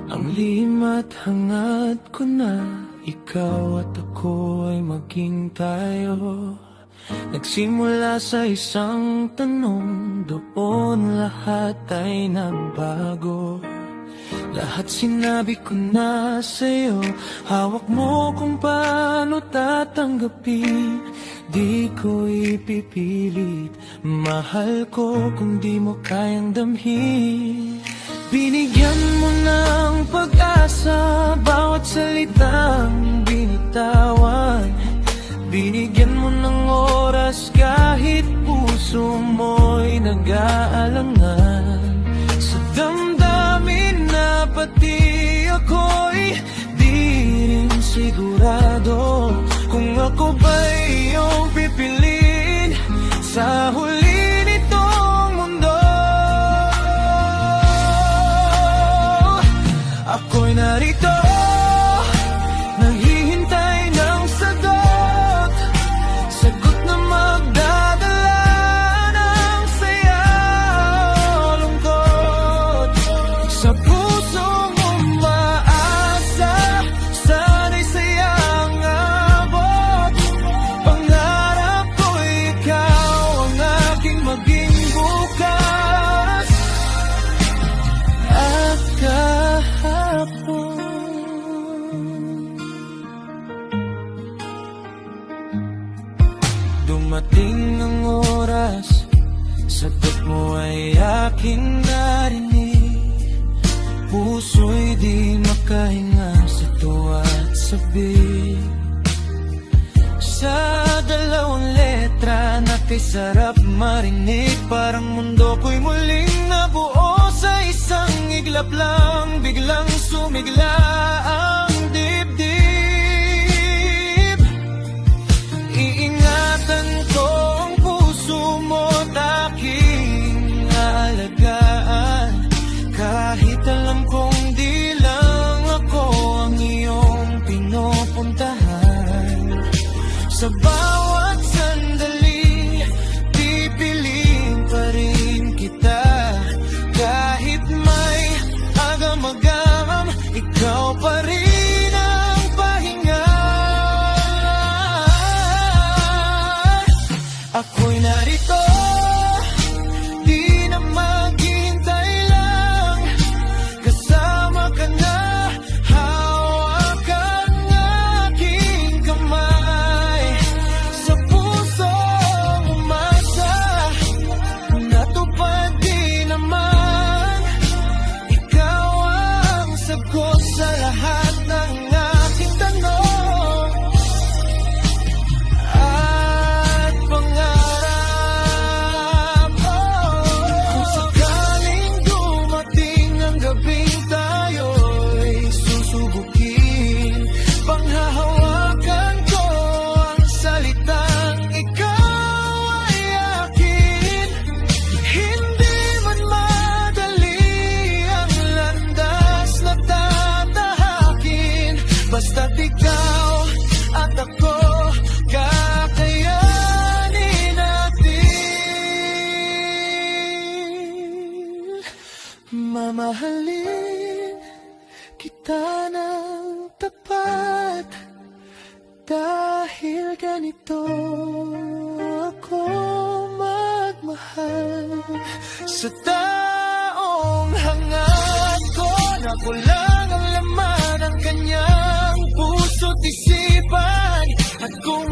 Ang lihim at hangad ko na ikaw at ako ay maging tayo. Nagsimula sa isang tanong, doon lahat ay nagbago. Lahat sinabi ko na sa'yo, hawak mo kung paano tatanggapin. Di ko ipipilit, mahal ko kung di mo kayang damhin. Binigyan mo ng pag-asa bawat salitang binitawan. Binigyan mo ng oras kahit puso mo'y nag-aalangan. Sa damdamin na pati ako'y di rin sigurado kung ako ba'y iyong pipiliin sa huli nitong mundo. Ako'y narito, naghihintay ng sagot, sagot na magdadala ng saya o lungkot. Sa pusong umaasa, sana'y sayang abot. Pangarap ko'y ikaw ang aking maging bukas at kahapon. Dumating ang oras, sagot mo ay aking narinig. Puso'y di makahinga sa tuwa at sabik. Sa dalawang letra na kay sarap marinig, parang mundo ko'y muling nabuo sa isang iglap lang. Biglang sumigla ang dibdib. Iingatan ko ang puso mo't aking aalagaan, kahit alam kong di lang ako ang iyong pinupuntahan. Sa bawat sandali, pipiliin pa rin kita. Kahit may agam-agam, ikaw pa rin ang pahinga. Ako'y narito, di na maghintay lang. Kasama ka na, hawak ang aking kamay. Sa pusong umasa, natupad di naman. Ikaw ang sagot sa lahat ng aking tanong at pangarap. Kung sakaling dumating ang gabing tayo'y susubukin, panghahawakan ko ang salitang ikaw ay akin. Hindi man madali ang landas na tatahakin, basta't ikaw at ako, kakayanin natin. Mamahalin kita ng tapat, dahil ganito ako magmahal. Sa taong hangad ko, na kulang ang laman ng kanyang puso't isipan. At kung